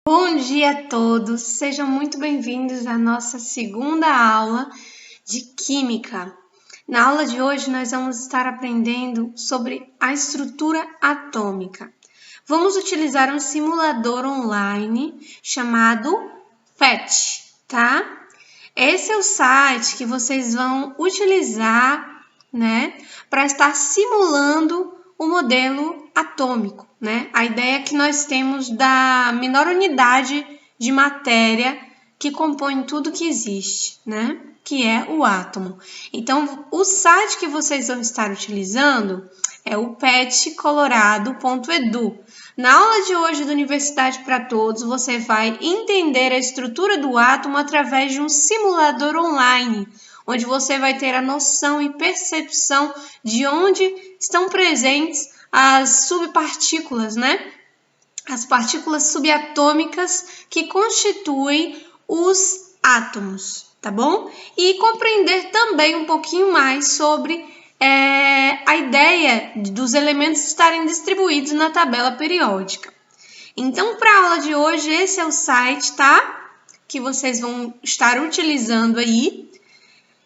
Bom dia a todos, sejam muito bem-vindos à nossa segunda aula de Química. Na aula de hoje nós vamos estar aprendendo sobre a estrutura atômica. Vamos utilizar um simulador online chamado PhET, tá? Esse é o site que vocês vão utilizar, para estar simulando o modelo atômico, A ideia que nós temos da menor unidade de matéria que compõe tudo que existe, Que é o átomo. Então, o site que vocês vão estar utilizando é o petcolorado.edu. Na aula de hoje da Universidade para Todos, você vai entender a estrutura do átomo através de um simulador online, onde você vai ter a noção e percepção de onde estão presentes as subpartículas, As partículas subatômicas que constituem os átomos, tá bom? E compreender também um pouquinho mais sobre a ideia dos elementos estarem distribuídos na tabela periódica. Então, para a aula de hoje, esse é o site, tá? Que vocês vão estar utilizando aí.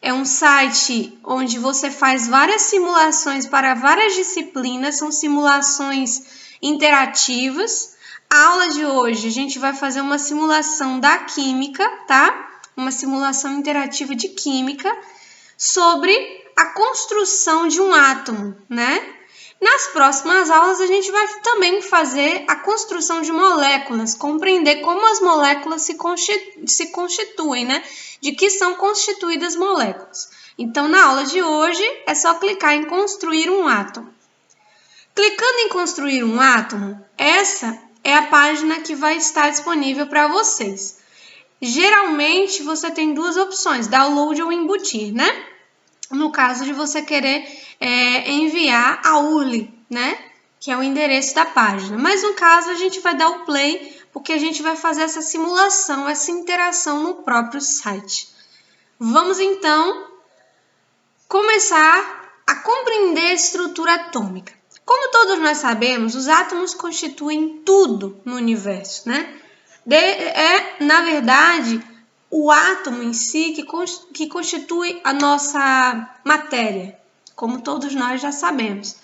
É um site onde você faz várias simulações para várias disciplinas, são simulações interativas. A aula de hoje a gente vai fazer uma simulação da química, tá? Uma simulação interativa de química sobre a construção de um átomo, Nas próximas aulas a gente vai também fazer a construção de moléculas, compreender como as moléculas se constituem, De que são constituídas moléculas. Então, na aula de hoje, é só clicar em construir um átomo. Clicando em construir um átomo, essa é a página que vai estar disponível para vocês. Geralmente, você tem duas opções, download ou embutir, No caso de você querer enviar a URL, Que é o endereço da página. Mas no caso, a gente vai dar o play, porque a gente vai fazer essa simulação, essa interação no próprio site. Vamos, então, começar a compreender a estrutura atômica. Como todos nós sabemos, os átomos constituem tudo no universo, Na verdade, o átomo em si que constitui a nossa matéria, como todos nós já sabemos.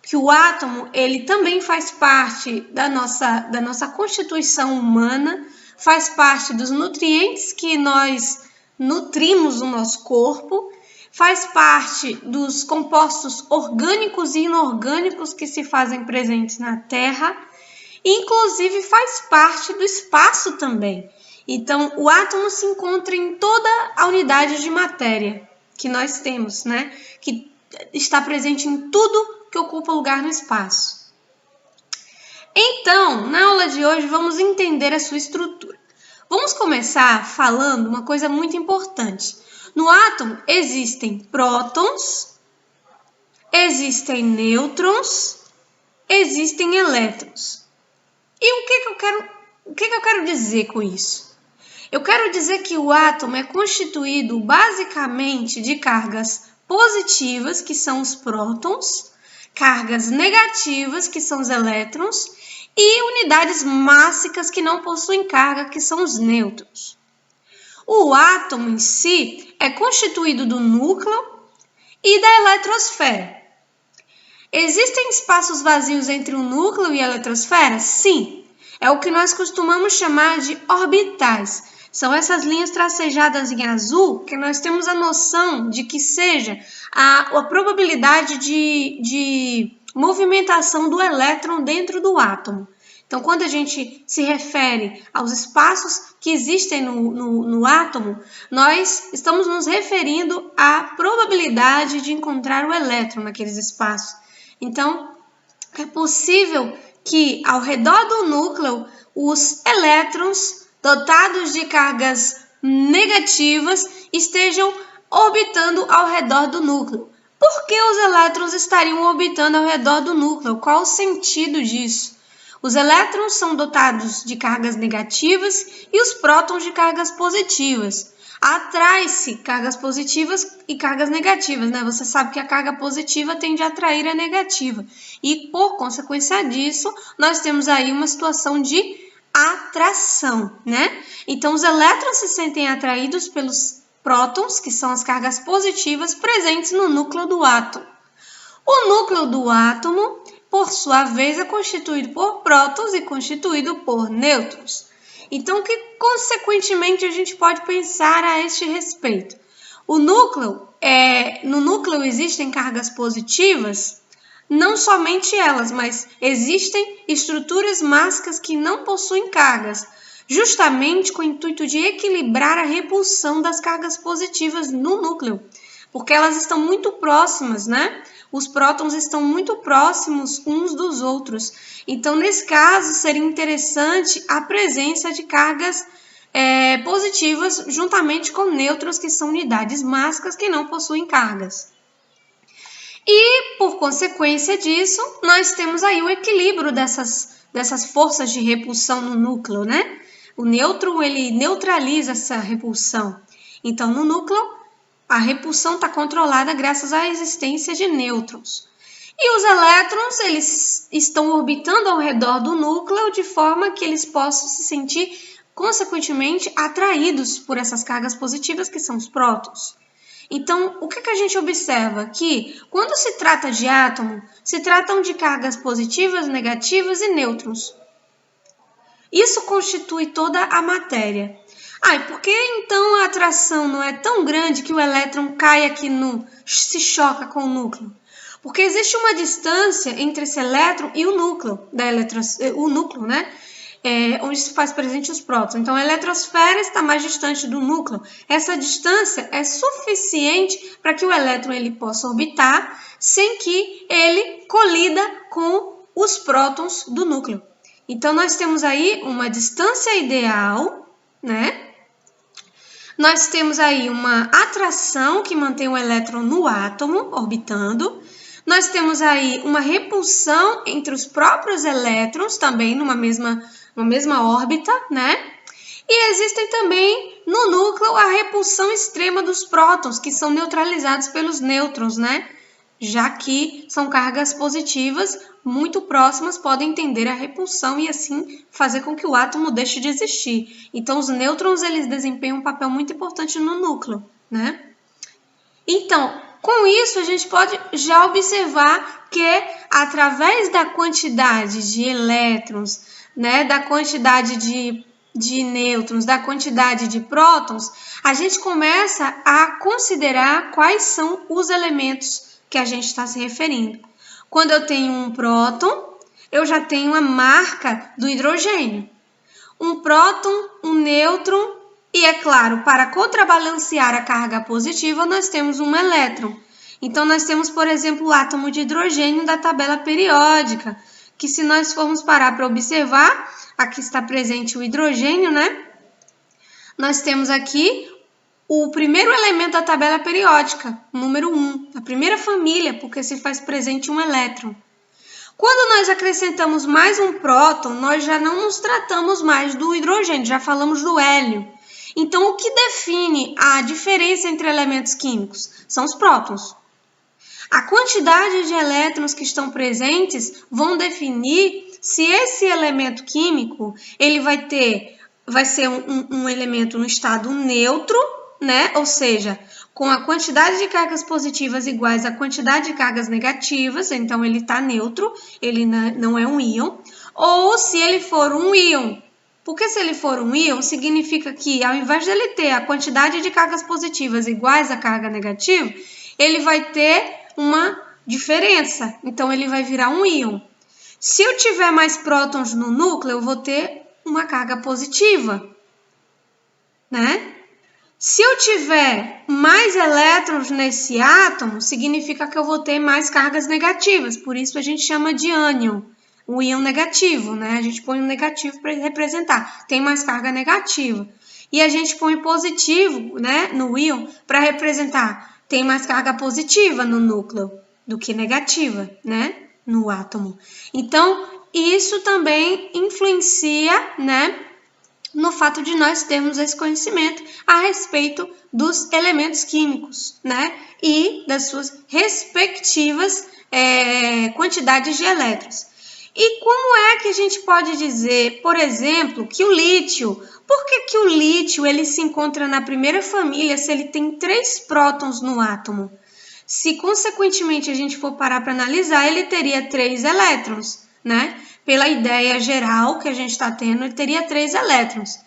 Que o átomo, ele também faz parte da nossa constituição humana, faz parte dos nutrientes que nós nutrimos o nosso corpo, faz parte dos compostos orgânicos e inorgânicos que se fazem presentes na Terra, e inclusive faz parte do espaço também. Então, o átomo se encontra em toda a unidade de matéria que nós temos, Que está presente em tudo que ocupa lugar no espaço. Então, na aula de hoje, vamos entender a sua estrutura. Vamos começar falando uma coisa muito importante. No átomo existem prótons, existem nêutrons, existem elétrons. E o que eu quero dizer com isso? Eu quero dizer que o átomo é constituído basicamente de cargas positivas, que são os prótons, cargas negativas, que são os elétrons, e unidades mássicas que não possuem carga, que são os nêutrons. O átomo em si é constituído do núcleo e da eletrosfera. Existem espaços vazios entre o núcleo e a eletrosfera? Sim, é o que nós costumamos chamar de orbitais. São essas linhas tracejadas em azul que nós temos a noção de que seja a probabilidade de movimentação do elétron dentro do átomo. Então, quando a gente se refere aos espaços que existem no átomo, nós estamos nos referindo à probabilidade de encontrar o elétron naqueles espaços. Então, é possível que ao redor do núcleo os elétrons dotados de cargas negativas estejam orbitando ao redor do núcleo. Por que os elétrons estariam orbitando ao redor do núcleo? Qual o sentido disso? Os elétrons são dotados de cargas negativas e os prótons de cargas positivas. Atrai-se cargas positivas e cargas negativas, Você sabe que a carga positiva tende a atrair a negativa. E, por consequência disso, nós temos aí uma situação de atração, né? Então, os elétrons se sentem atraídos pelos prótons, que são as cargas positivas presentes no núcleo do átomo. O núcleo do átomo, por sua vez, é constituído por prótons e constituído por nêutrons. Então, que consequentemente a gente pode pensar a este respeito? No núcleo existem cargas positivas, não somente elas, mas existem estruturas mássicas que não possuem cargas, justamente com o intuito de equilibrar a repulsão das cargas positivas no núcleo, porque elas estão muito próximas, né? Os prótons estão muito próximos uns dos outros. Então, nesse caso, seria interessante a presença de cargas positivas juntamente com nêutrons, que são unidades mássicas que não possuem cargas. E, por consequência disso, nós temos aí o equilíbrio dessas forças de repulsão no núcleo, né? O nêutron, ele neutraliza essa repulsão. Então, no núcleo, a repulsão está controlada graças à existência de nêutrons. E os elétrons, eles estão orbitando ao redor do núcleo de forma que eles possam se sentir, consequentemente, atraídos por essas cargas positivas, que são os prótons. Então, o que a gente observa? Que quando se trata de átomo, se tratam de cargas positivas, negativas e nêutrons. Isso constitui toda a matéria. E por que então a atração não é tão grande que o elétron cai aqui se choca com o núcleo? Porque existe uma distância entre esse elétron e o núcleo, né? Onde se faz presente os prótons. Então, a eletrosfera está mais distante do núcleo. Essa distância é suficiente para que o elétron ele possa orbitar sem que ele colida com os prótons do núcleo. Então, nós temos aí uma distância ideal, né? Nós temos aí uma atração que mantém o elétron no átomo, orbitando. Nós temos aí uma repulsão entre os próprios elétrons, também numa mesma órbita, né? E existem também no núcleo a repulsão extrema dos prótons, que são neutralizados pelos nêutrons, né? Já que são cargas positivas muito próximas, podem tender a repulsão e assim fazer com que o átomo deixe de existir. Então, os nêutrons eles desempenham um papel muito importante no núcleo, né? Então, com isso, a gente pode já observar que através da quantidade de elétrons, né, da quantidade de nêutrons, da quantidade de prótons, a gente começa a considerar quais são os elementos que a gente está se referindo. Quando eu tenho um próton, eu já tenho a marca do hidrogênio. Um próton, um nêutron e, é claro, para contrabalancear a carga positiva, nós temos um elétron. Então, nós temos, por exemplo, o átomo de hidrogênio da tabela periódica, que se nós formos parar para observar, aqui está presente o hidrogênio, né? Nós temos aqui o primeiro elemento da tabela periódica, número 1, a primeira família, porque se faz presente um elétron. Quando nós acrescentamos mais um próton, nós já não nos tratamos mais do hidrogênio, já falamos do hélio. Então, o que define a diferença entre elementos químicos? São os prótons. A quantidade de elétrons que estão presentes vão definir se esse elemento químico ele vai ser um elemento no estado neutro, né? Ou seja, com a quantidade de cargas positivas iguais à quantidade de cargas negativas, então ele está neutro, ele não é um íon, ou se ele for um íon. Porque se ele for um íon, significa que ao invés de ele ter a quantidade de cargas positivas iguais à carga negativa, ele vai ter uma diferença, então ele vai virar um íon. Se eu tiver mais prótons no núcleo, eu vou ter uma carga positiva, né? Se eu tiver mais elétrons nesse átomo, significa que eu vou ter mais cargas negativas, por isso a gente chama de ânion, o íon negativo, né? A gente põe um negativo para representar, tem mais carga negativa. E a gente põe positivo, né, no íon para representar, tem mais carga positiva no núcleo do que negativa, né, no átomo. Então, isso também influencia, né, no fato de nós termos esse conhecimento a respeito dos elementos químicos, né, e das suas respectivas quantidades de elétrons. E como é que a gente pode dizer, por exemplo, que o lítio, por que o lítio ele se encontra na primeira família se ele tem 3 prótons no átomo? Se, consequentemente, a gente for parar para analisar, ele teria 3 elétrons, né? Pela ideia geral que a gente está tendo, ele teria 3 elétrons.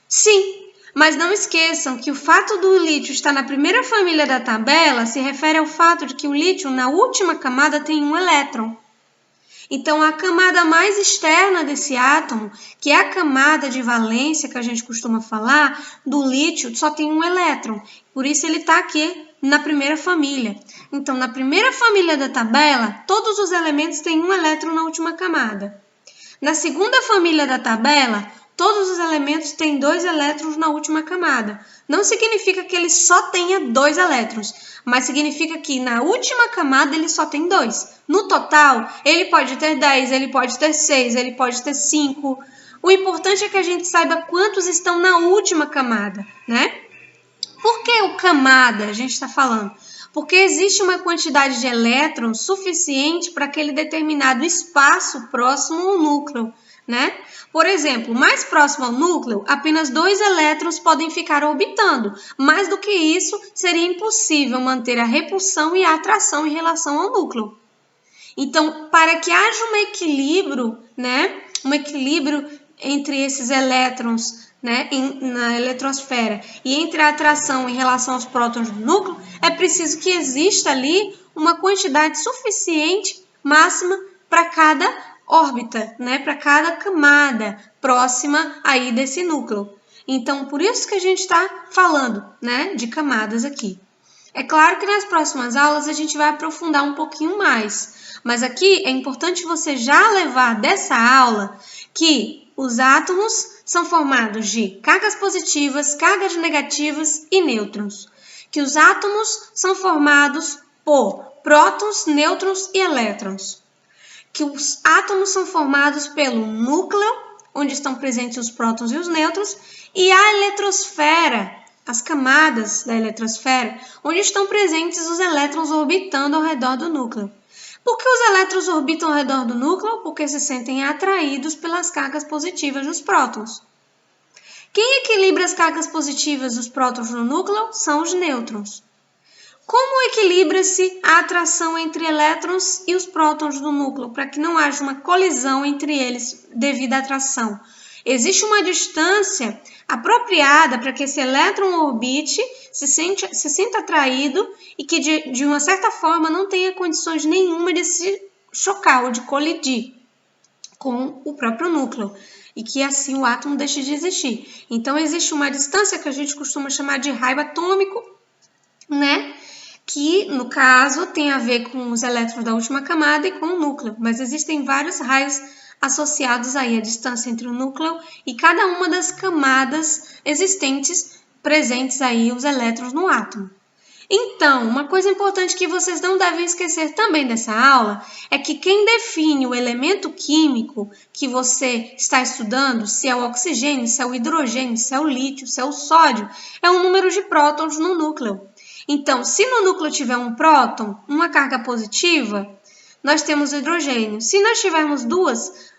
Sim, mas não esqueçam que o fato do lítio estar na primeira família da tabela se refere ao fato de que o lítio, na última camada, tem 1 elétron. Então, a camada mais externa desse átomo, que é a camada de valência que a gente costuma falar, do lítio, só tem 1 elétron. Por isso, ele está aqui na primeira família. Então, na primeira família da tabela, todos os elementos têm 1 elétron na última camada. Na segunda família da tabela, todos os elementos têm 2 elétrons na última camada. Não significa que ele só tenha 2 elétrons, mas significa que na última camada ele só tem 2. No total, ele pode ter 10, ele pode ter 6, ele pode ter 5. O importante é que a gente saiba quantos estão na última camada, né? Por que o camada a gente está falando? Porque existe uma quantidade de elétrons suficiente para aquele determinado espaço próximo ao núcleo, né? Por exemplo, mais próximo ao núcleo, apenas 2 elétrons podem ficar orbitando. Mais do que isso, seria impossível manter a repulsão e a atração em relação ao núcleo. Então, para que haja um equilíbrio, né? Um equilíbrio entre esses elétrons, né, na eletrosfera e entre a atração em relação aos prótons do núcleo, é preciso que exista ali uma quantidade suficiente máxima para cada órbita, né, para cada camada próxima aí desse núcleo. Então, por isso que a gente está falando, né, de camadas aqui. É claro que nas próximas aulas a gente vai aprofundar um pouquinho mais, mas aqui é importante você já levar dessa aula que os átomos são formados de cargas positivas, cargas negativas e nêutrons. Que os átomos são formados por prótons, nêutrons e elétrons. Que os átomos são formados pelo núcleo, onde estão presentes os prótons e os nêutrons, e a eletrosfera, as camadas da eletrosfera, onde estão presentes os elétrons orbitando ao redor do núcleo. Por que os elétrons orbitam ao redor do núcleo? Porque se sentem atraídos pelas cargas positivas dos prótons. Quem equilibra as cargas positivas dos prótons no núcleo são os nêutrons. Como equilibra-se a atração entre elétrons e os prótons do núcleo, para que não haja uma colisão entre eles devido à atração? Existe uma distância apropriada para que esse elétron orbite, se sinta atraído e que de uma certa forma não tenha condições nenhuma de se chocar ou de colidir com o próprio núcleo e que assim o átomo deixe de existir. Então existe uma distância que a gente costuma chamar de raio atômico, né? Que no caso tem a ver com os elétrons da última camada e com o núcleo, mas existem vários raios associados aí à distância entre o núcleo e cada uma das camadas existentes presentes aí os elétrons no átomo. Então, uma coisa importante que vocês não devem esquecer também dessa aula é que quem define o elemento químico que você está estudando, se é o oxigênio, se é o hidrogênio, se é o lítio, se é o sódio, é o número de prótons no núcleo. Então, se no núcleo tiver um próton, uma carga positiva, nós temos o hidrogênio. Se nós tivermos 2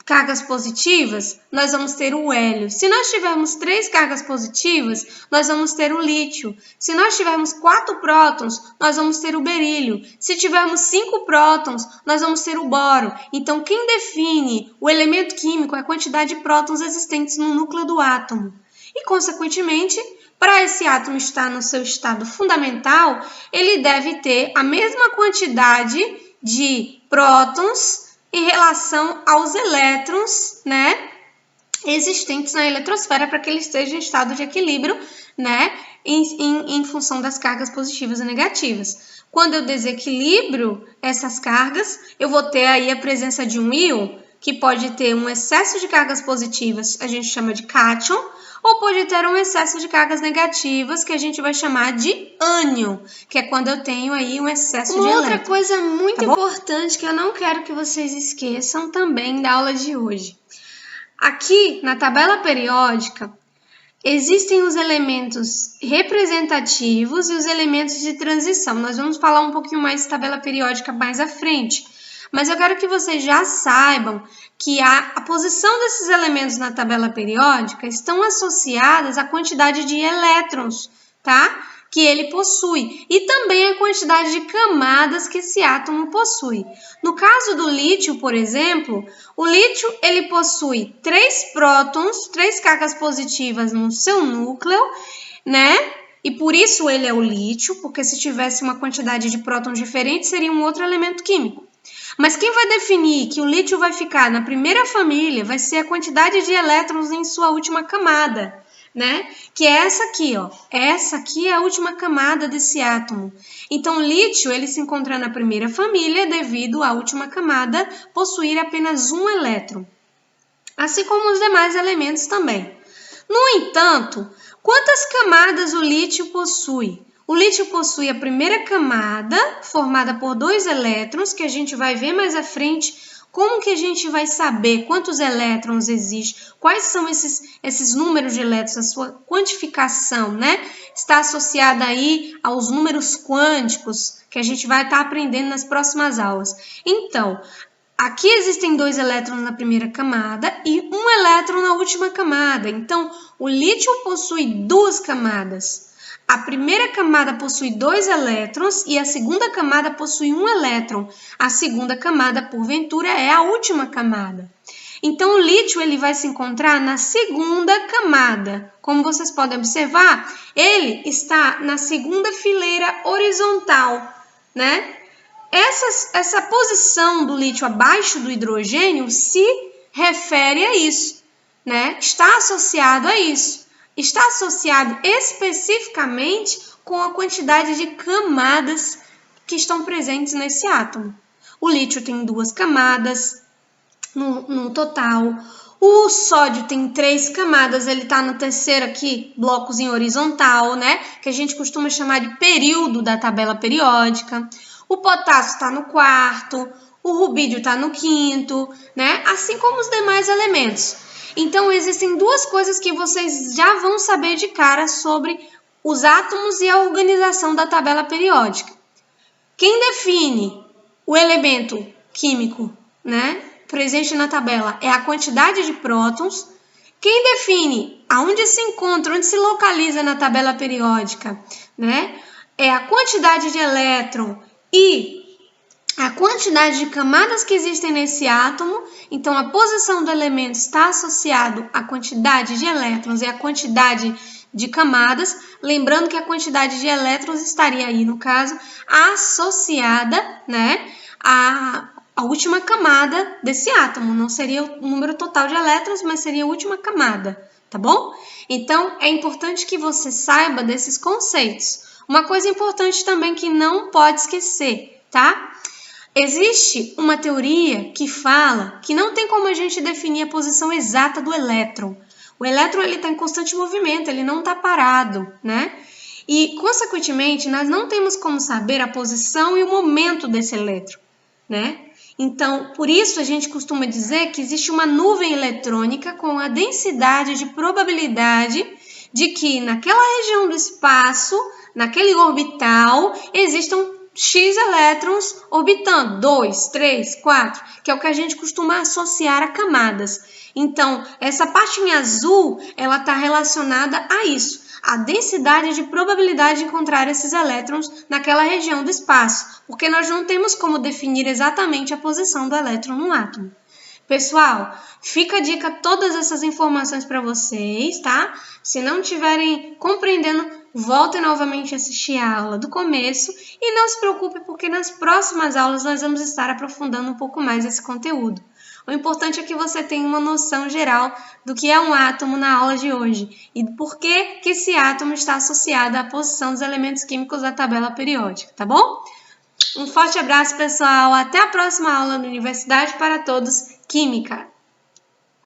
cargas positivas, nós vamos ter o hélio. Se nós tivermos 3 cargas positivas, nós vamos ter o lítio. Se nós tivermos 4 prótons, nós vamos ter o berílio. Se tivermos 5 prótons, nós vamos ter o boro. Então, quem define o elemento químico é a quantidade de prótons existentes no núcleo do átomo. E, consequentemente, para esse átomo estar no seu estado fundamental, ele deve ter a mesma quantidade de prótons em relação aos elétrons, né, existentes na eletrosfera para que ele esteja em estado de equilíbrio, né, em função das cargas positivas e negativas. Quando eu desequilibro essas cargas, eu vou ter aí a presença de um íon que pode ter um excesso de cargas positivas, a gente chama de cátion, ou pode ter um excesso de cargas negativas, que a gente vai chamar de ânion, que é quando eu tenho aí um excesso de elétrons. Outra coisa muito importante que eu não quero que vocês esqueçam também da aula de hoje. Aqui, na tabela periódica, existem os elementos representativos e os elementos de transição. Nós vamos falar um pouquinho mais de tabela periódica mais à frente. mas eu quero que vocês já saibam que a posição desses elementos na tabela periódica estão associadas à quantidade de elétrons, tá? Que ele possui, e também a quantidade de camadas que esse átomo possui. No caso do lítio, por exemplo, o lítio ele possui 3 prótons, 3 cargas positivas no seu núcleo, né? E por isso ele é o lítio, porque se tivesse uma quantidade de prótons diferente, seria um outro elemento químico. Mas quem vai definir que o lítio vai ficar na primeira família vai ser a quantidade de elétrons em sua última camada, né? Que é essa aqui, ó. Essa aqui é a última camada desse átomo. Então, o lítio, ele se encontra na primeira família devido à última camada possuir apenas um elétron, assim como os demais elementos também. No entanto, quantas camadas o lítio possui? O lítio possui a primeira camada, formada por 2 elétrons, que a gente vai ver mais à frente. Como que a gente vai saber quantos elétrons existem? Quais são esses números de elétrons? A sua quantificação, né? Está associada aí aos números quânticos que a gente vai estar aprendendo nas próximas aulas. Então, aqui existem 2 elétrons na primeira camada e 1 elétron na última camada. Então, o lítio possui 2 camadas. A primeira camada possui 2 elétrons e a segunda camada possui 1 elétron. A segunda camada, porventura, é a última camada. Então, o lítio ele vai se encontrar na segunda camada. Como vocês podem observar, ele está na segunda fileira horizontal, né? Essa posição do lítio abaixo do hidrogênio se refere a isso, né? Está associado a isso. Está associado especificamente com a quantidade de camadas que estão presentes nesse átomo. O lítio tem 2 camadas no total. O sódio tem 3 camadas, ele está no terceiro aqui, blocozinho horizontal, né? Que a gente costuma chamar de período da tabela periódica. O potássio está no quarto, o rubídio está no quinto, né? Assim como os demais elementos. Então, existem 2 coisas que vocês já vão saber de cara sobre os átomos e a organização da tabela periódica. Quem define o elemento químico, né, presente na tabela é a quantidade de prótons. Quem define aonde se encontra, onde se localiza na tabela periódica, né, é a quantidade de elétron e a quantidade de camadas que existem nesse átomo. Então, a posição do elemento está associado à quantidade de elétrons e à quantidade de camadas. Lembrando que a quantidade de elétrons estaria aí, no caso, associada, né, à última camada desse átomo. Não seria o número total de elétrons, mas seria a última camada, tá bom? Então, é importante que você saiba desses conceitos. Uma coisa importante também que não pode esquecer, tá? Existe uma teoria que fala que não tem como a gente definir a posição exata do elétron. O elétron está em constante movimento, ele não está parado, né? E, consequentemente, nós não temos como saber a posição e o momento desse elétron, né? Então, por isso a gente costuma dizer que existe uma nuvem eletrônica com a densidade de probabilidade de que naquela região do espaço, naquele orbital, existam X elétrons orbitando, 2, 3, 4, que é o que a gente costuma associar a camadas. Então, essa parte em azul, ela está relacionada a isso, a densidade de probabilidade de encontrar esses elétrons naquela região do espaço, porque nós não temos como definir exatamente a posição do elétron no átomo. Pessoal, fica a dica todas essas informações para vocês, tá? Se não estiverem compreendendo, voltem novamente a assistir a aula do começo e não se preocupe porque nas próximas aulas nós vamos estar aprofundando um pouco mais esse conteúdo. O importante é que você tenha uma noção geral do que é um átomo na aula de hoje e por que esse átomo está associado à posição dos elementos químicos da tabela periódica, tá bom? Um forte abraço, pessoal. Até a próxima aula da Universidade para Todos, Química.